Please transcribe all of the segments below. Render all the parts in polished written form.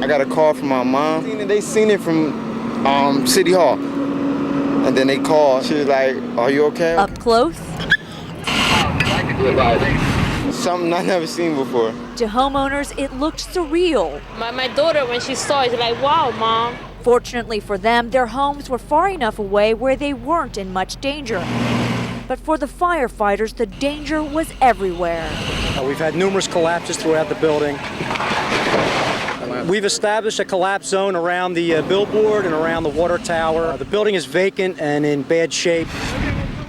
I got a call from my mom. They seen it from City Hall. And then they called. She was like, "Are you okay?" Up close. Something I never seen before. To homeowners, it looked surreal. My daughter, when she saw it, she's like, "Wow, Mom." Fortunately for them, their homes were far enough away where they weren't in much danger. But for the firefighters, the danger was everywhere. We've had numerous collapses throughout the building. We've established a collapse zone around the billboard and around the water tower. The building is vacant and in bad shape.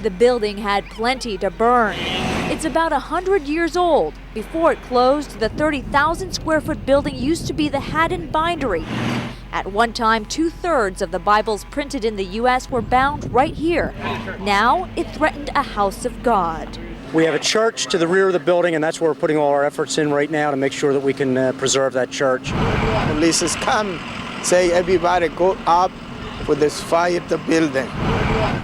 The building had plenty to burn. It's about 100 years old. Before it closed, the 30,000 square foot building used to be the Haddon Bindery. At one time, 2/3 of the Bibles printed in the U.S. were bound right here. Now, it threatened a house of God. We have a church to the rear of the building, and that's where we're putting all our efforts in right now to make sure that we can preserve that church. Police has come, say everybody go up for this fire the building.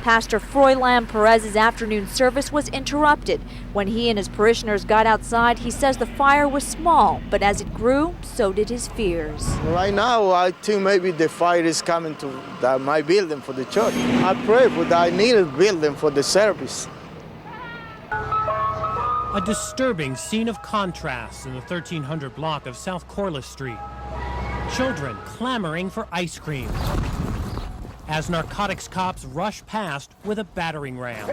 Pastor Froilan Perez's afternoon service was interrupted. When he and his parishioners got outside, he says the fire was small, but as it grew, so did his fears. Right now, I think maybe the fire is coming to my building for the church. I pray for that. I need a building for the service. A disturbing scene of contrast in the 1300 block of South Corliss Street. Children clamoring for ice cream as narcotics cops rush past with a battering ram.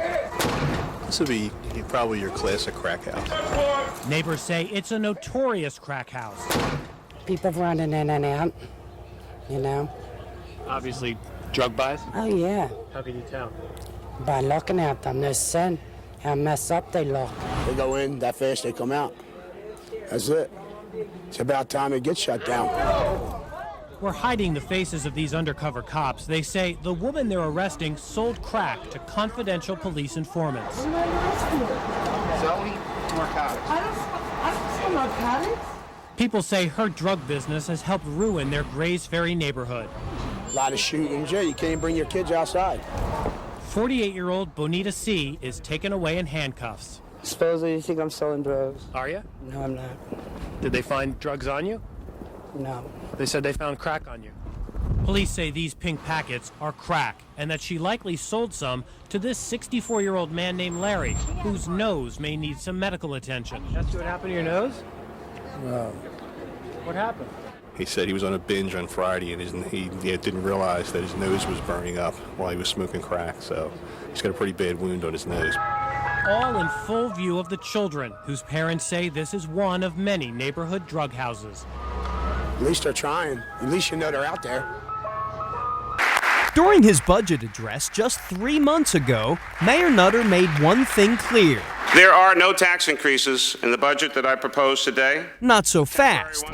This would be probably your classic crack house. Neighbors say it's a notorious crack house. People running in and out, you know. Obviously, drug buys? Oh, yeah. How can you tell? By looking at them, they sin. How messed up they look. They go in, that fast they come out. That's it. It's about time it gets shut down. We're hiding the faces of these undercover cops. They say the woman they're arresting sold crack to confidential police informants. Zoe, narcotics. I don't sell narcotics. People say her drug business has helped ruin their Grays Ferry neighborhood. A lot of shootings, yeah, you can't bring your kids outside. 48-year-old Bonita C. is taken away in handcuffs. Supposedly you think I'm selling drugs. Are you? No, I'm not. Did they find drugs on you? No. They said they found crack on you. Police say these pink packets are crack and that she likely sold some to this 64-year-old man named Larry, whose nose may need some medical attention. That's what happened to your nose? No. What happened? He said he was on a binge on Friday and he didn't realize that his nose was burning up while he was smoking crack, so he's got a pretty bad wound on his nose. All in full view of the children, whose parents say this is one of many neighborhood drug houses. At least they're trying. At least you know they're out there. During his budget address just 3 months ago, Mayor Nutter made one thing clear. There are no tax increases in the budget that I propose today. Not so fast.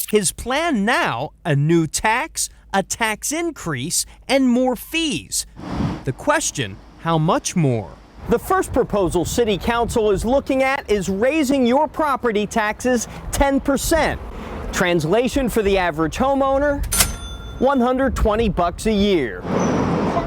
His plan now, a new tax, a tax increase, and more fees. The question, how much more? The first proposal City Council is looking at is raising your property taxes 10%. Translation for the average homeowner, $120 a year.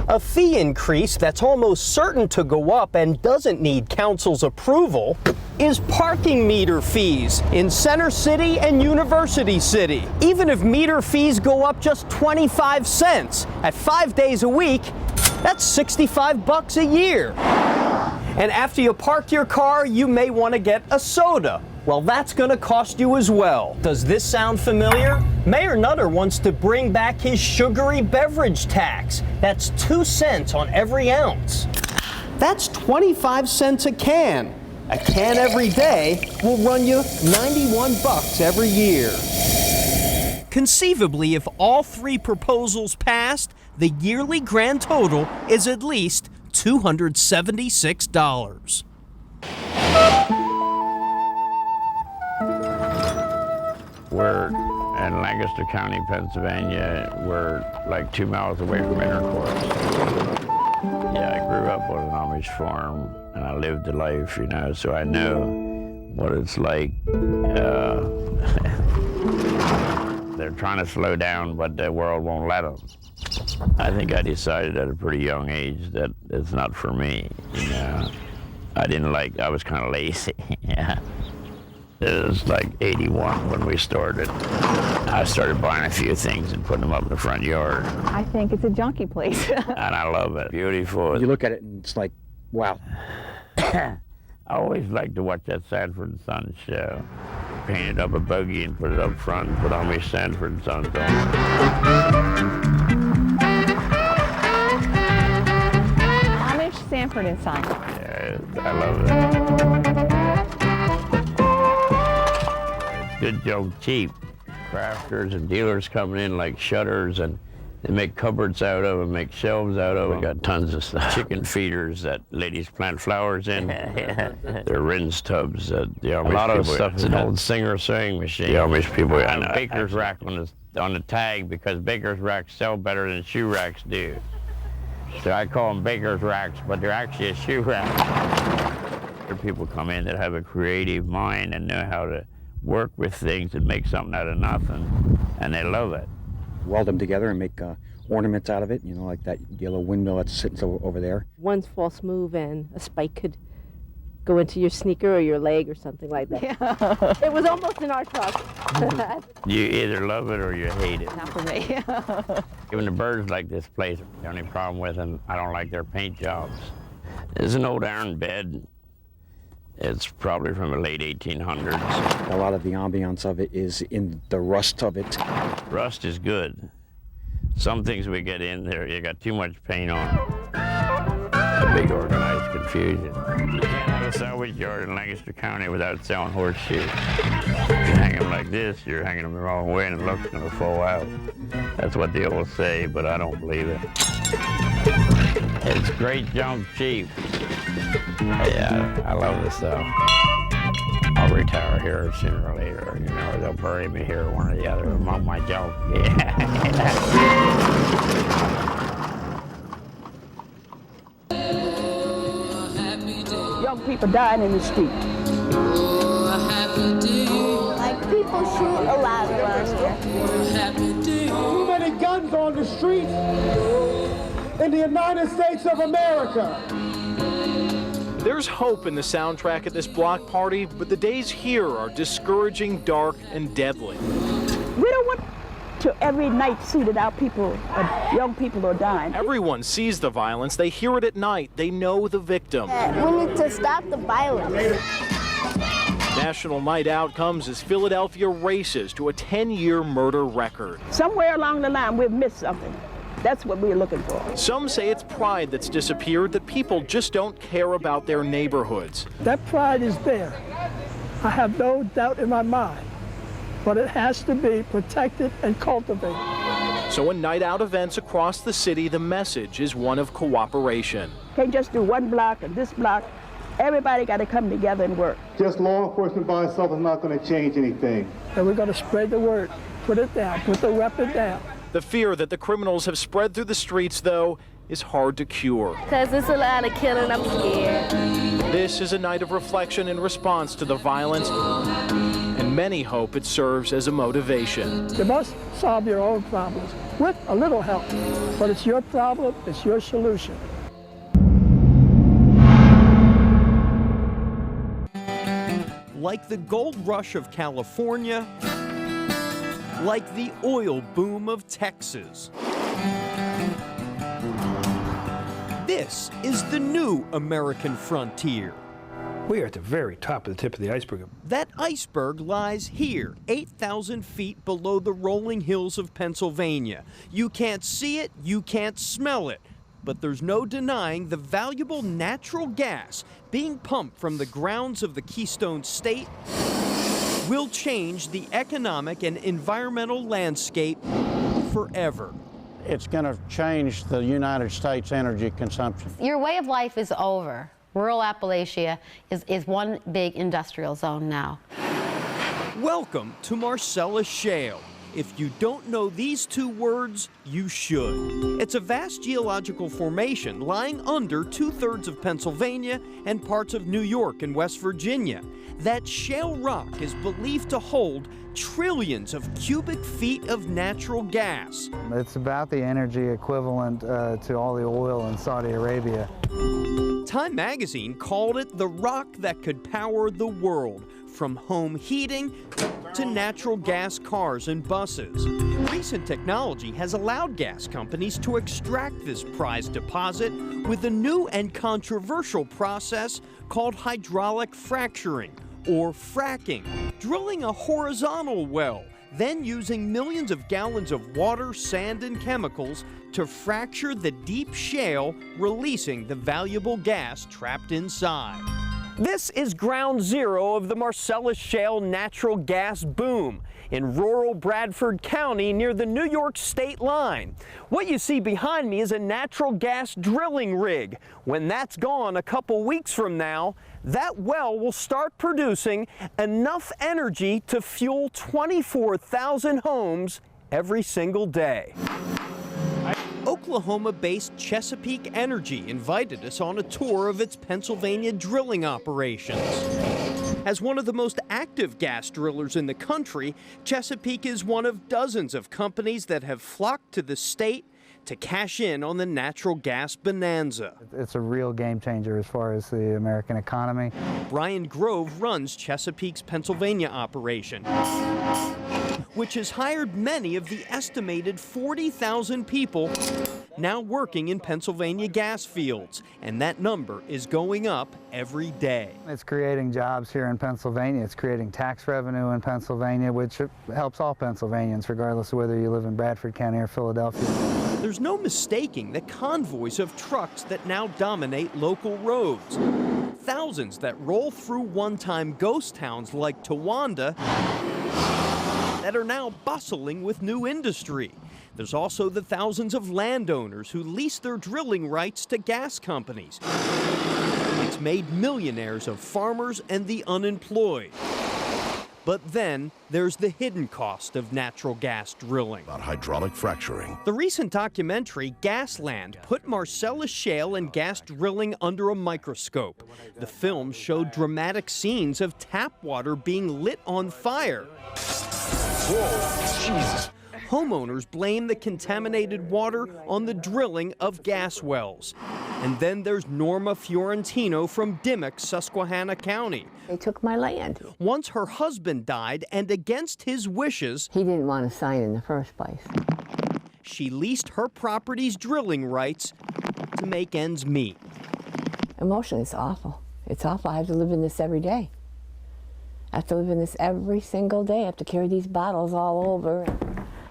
A fee increase that's almost certain to go up and doesn't need council's approval is parking meter fees in Center City and University City. Even if meter fees go up just 25 cents at 5 days a week, that's $65 a year. And after you park your car, you may want to get a soda. Well, that's going to cost you as well. Does this sound familiar? Mayor Nutter wants to bring back his sugary beverage tax. That's 2 cents on every ounce. That's 25 cents a can. A can every day will run you $91 every year. Conceivably, if all three proposals passed, the yearly grand total is at least $276. We're in Lancaster County, Pennsylvania. We're like 2 miles away from Intercourse. Yeah, I grew up on an Amish farm, and I lived the life, you know, so I know what it's like. They're trying to slow down, but the world won't let them. I think I decided at a pretty young age that it's not for me, you know. I was kind of lazy, yeah. It was like 81 when we started. I started buying a few things and putting them up in the front yard. I think it's a junkie place. And I love it. Beautiful. You look at it and it's like, wow. I always like to watch that Sanford and Son show. Painted up a buggy and put it up front and put on my Sanford and Son song. Amish Sanford and Son. Yeah, I love it. It's good junk cheap. Crafters and dealers coming in like shutters, and they make cupboards out of them, make shelves out of them. We got tons of stuff. Chicken feeders that ladies plant flowers in. They're rinse tubs that the Amish people. A lot of stuff is an old Singer sewing machine. The Amish people. And a baker's rack on the tag, because baker's racks sell better than shoe racks do. So I call them baker's racks, but they're actually a shoe rack. People come in that have a creative mind and know how to work with things and make something out of nothing, and they love it. Weld them together and make ornaments out of it, you know, like that yellow windmill that's sitting over there. One false move and a spike could go into your sneaker or your leg or something like that. Yeah. It was almost in our truck. You either love it or you hate it. Not for me. Even the birds like this place. The only problem with them, I don't like their paint jobs. There's an old iron bed. It's probably from the late 1800s. A lot of the ambiance of it is in the rust of it. Rust is good. Some things we get in there, you got too much paint on. A big organized confusion. You can't have a salvage yard in Lancaster County without selling horseshoes. If you hang them like this, you're hanging them the wrong way and the look's gonna fall out. That's what they all say, but I don't believe it. It's great junk cheap. Yeah, I love this stuff. I'll retire here sooner or later, you know, or they'll bury me here, one or the other, among my junk. Yeah. Young people dying in the street. Like people shoot a lot around here. Too many guns on the streets in the United States of America. There's hope in the soundtrack at this block party, but the days here are discouraging, dark, and deadly. We don't want to every night see that our people, young people are dying. Everyone sees the violence. They hear it at night. They know the victim. We need to stop the violence. National Night Out comes as Philadelphia races to a 10-year murder record. Somewhere along the line, we've missed something. That's what we're looking for. Some say it's pride that's disappeared, that people just don't care about their neighborhoods. That pride is there. I have no doubt in my mind. But it has to be protected and cultivated. So in Night Out events across the city, the message is one of cooperation. Can't just do one block and this block. Everybody got to come together and work. Just law enforcement by itself is not going to change anything. And we're going to spread the word. Put it down. Put the weapon down. The fear that the criminals have spread through the streets, though, is hard to cure. Because it's a lot of killing, I'm scared. This is a night of reflection in response to the violence, and many hope it serves as a motivation. You must solve your own problems with a little help, but it's your problem, it's your solution. Like the gold rush of California, like the oil boom of Texas. This is the new American frontier. We are at the very top of the tip of the iceberg. That iceberg lies here, 8,000 feet below the rolling hills of Pennsylvania. You can't see it, you can't smell it, but there's no denying the valuable natural gas being pumped from the grounds of the Keystone State will change the economic and environmental landscape forever. It's going to change the United States energy consumption. Your way of life is over. Rural Appalachia is one big industrial zone now. Welcome to Marcellus Shale. If you don't know these two words, you should. It's a vast geological formation lying under 2/3 of Pennsylvania and parts of New York and West Virginia. That shale rock is believed to hold trillions of cubic feet of natural gas. It's about the energy equivalent to all the oil in Saudi Arabia. Time magazine called it the rock that could power the world. from home heating to natural gas cars and buses. Recent technology has allowed gas companies to extract this prized deposit with a new and controversial process called hydraulic fracturing, or fracking. Drilling a horizontal well, then using millions of gallons of water, sand, and chemicals to fracture the deep shale, releasing the valuable gas trapped inside. This is ground zero of the Marcellus Shale natural gas boom in rural Bradford County near the New York state line. What you see behind me is a natural gas drilling rig. When that's gone a couple weeks from now, that well will start producing enough energy to fuel 24,000 homes every single day. Oklahoma-based Chesapeake Energy invited us on a tour of its Pennsylvania drilling operations. As one of the most active gas drillers in the country, Chesapeake is one of dozens of companies that have flocked to the state to cash in on the natural gas bonanza. It's a real game changer as far as the American economy. Brian Grove runs Chesapeake's Pennsylvania operation, which has hired many of the estimated 40,000 people now working in Pennsylvania gas fields, and that number is going up every day. It's creating jobs here in Pennsylvania. It's creating tax revenue in Pennsylvania, which helps all Pennsylvanians, regardless of whether you live in Bradford County or Philadelphia. There's no mistaking the convoys of trucks that now dominate local roads. Thousands that roll through one-time ghost towns like Towanda that are now bustling with new industry. There's also the thousands of landowners who lease their drilling rights to gas companies. It's made millionaires of farmers and the unemployed. But then there's the hidden cost of natural gas drilling. About hydraulic fracturing. The recent documentary, Gasland, put Marcellus Shale and gas drilling under a microscope. The film showed dramatic scenes of tap water being lit on fire. Whoa, Jesus. Homeowners blame the contaminated water on the drilling of gas wells. And then there's Norma Fiorentino from Dimock, Susquehanna County. They took my land. Once her husband died, and against his wishes, he didn't want to sign in the first place. She leased her property's drilling rights to make ends meet. Emotionally, it's awful. It's awful. I have to live in this every day. I have to live in this every single day. I have to carry these bottles all over.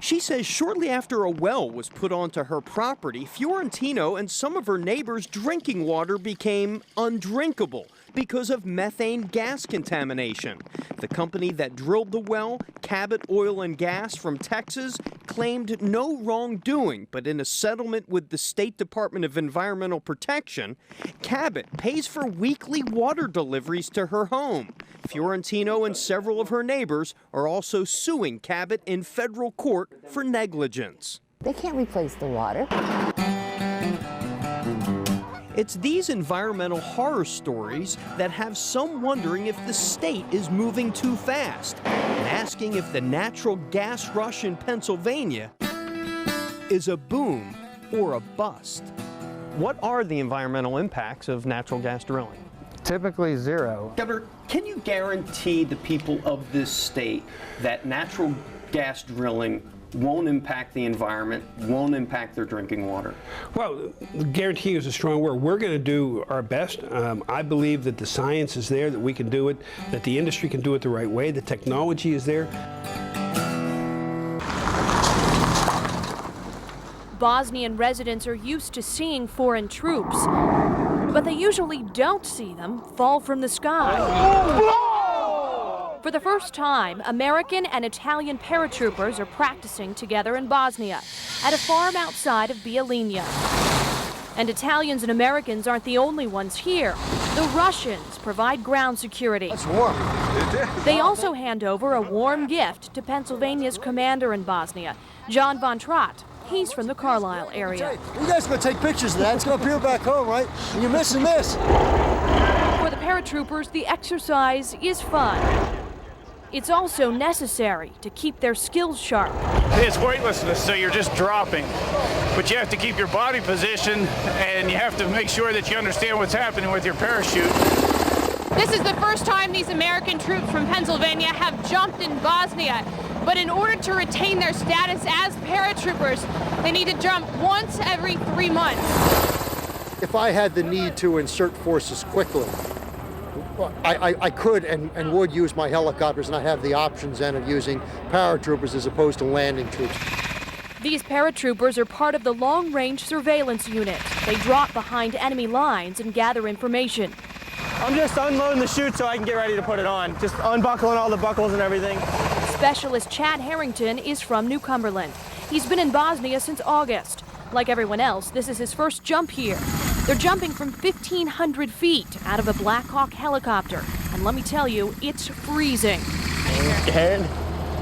She says shortly after a well was put onto her property, Fiorentino and some of her neighbors' drinking water became undrinkable because of methane gas contamination. The company that drilled the well, Cabot Oil and Gas from Texas, claimed no wrongdoing, but in a settlement with the State Department of Environmental Protection, Cabot pays for weekly water deliveries to her home. Fiorentino and several of her neighbors are also suing Cabot in federal court for negligence. They can't replace the water. It's these environmental horror stories that have some wondering if the state is moving too fast and asking if the natural gas rush in Pennsylvania is a boom or a bust. What are the environmental impacts of natural gas drilling? Typically zero. Governor, can you guarantee the people of this state that natural gas drilling won't impact the environment, won't impact their drinking water? Well, guarantee is a strong word. We're going to do our best. I believe that the science is there, that we can do it, that the industry can do it the right way, the technology is there. Bosnian residents are used to seeing foreign troops, but they usually don't see them fall from the sky. For the first time, American and Italian paratroopers are practicing together in Bosnia at a farm outside of Bijeljina. And Italians and Americans aren't the only ones here. The Russians provide ground security. That's warm. They also hand over a warm gift to Pennsylvania's commander in Bosnia, John Von Trott. He's from the Carlisle area. You guys are going to take pictures of that. It's going to appear back home, right? And you're missing this. For the paratroopers, the exercise is fun. It's also necessary to keep their skills sharp. It's weightlessness, so you're just dropping. But you have to keep your body positioned, and you have to make sure that you understand what's happening with your parachute. This is the first time these American troops from Pennsylvania have jumped in Bosnia. But in order to retain their status as paratroopers, they need to jump once every 3 months. If I had the need to insert forces quickly, I could and would use my helicopters, and I have the options then of using paratroopers as opposed to landing troops. These paratroopers are part of the long-range surveillance unit. They drop behind enemy lines and gather information. I'm just unloading the chute so I can get ready to put it on. Just unbuckling all the buckles and everything. Specialist Chad Harrington is from New Cumberland. He's been in Bosnia since August. Like everyone else, this is his first jump here. They're jumping from 1,500 feet out of a Black Hawk helicopter. And let me tell you, it's freezing. Scared?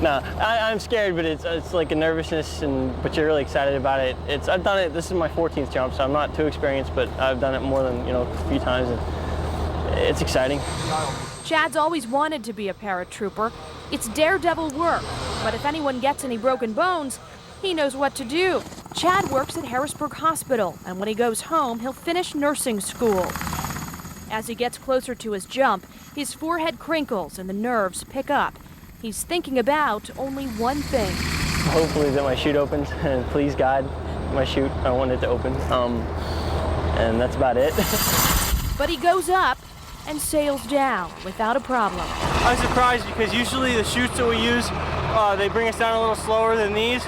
No, I'm scared, but it's like a nervousness, but you're really excited about it. I've done it, this is my 14th jump, so I'm not too experienced, but I've done it more than, a few times, and it's exciting. Chad's always wanted to be a paratrooper. It's daredevil work, but if anyone gets any broken bones, he knows what to do. Chad works at Harrisburg Hospital, and when he goes home, he'll finish nursing school. As he gets closer to his jump, his forehead crinkles and the nerves pick up. He's thinking about only one thing. Hopefully that my chute opens, and please God, my chute, I want it to open. And that's about it. But he goes up and sails down without a problem. I was surprised because usually the chutes that we use, they bring us down a little slower than these.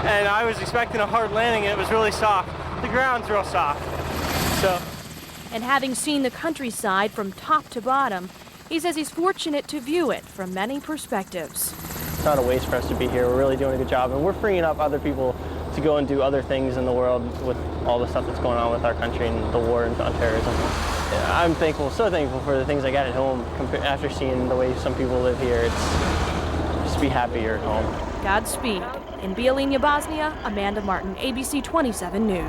And I was expecting a hard landing, and it was really soft. The ground's real soft. And having seen the countryside from top to bottom, he says he's fortunate to view it from many perspectives. It's not a waste for us to be here. We're really doing a good job, and we're freeing up other people to go and do other things in the world with all the stuff that's going on with our country and the war on terrorism. I'm thankful, so thankful for the things I got at home after seeing the way some people live here. Just be happier at home. Godspeed. In Bijeljina, Bosnia, Amanda Martin, ABC 27 News.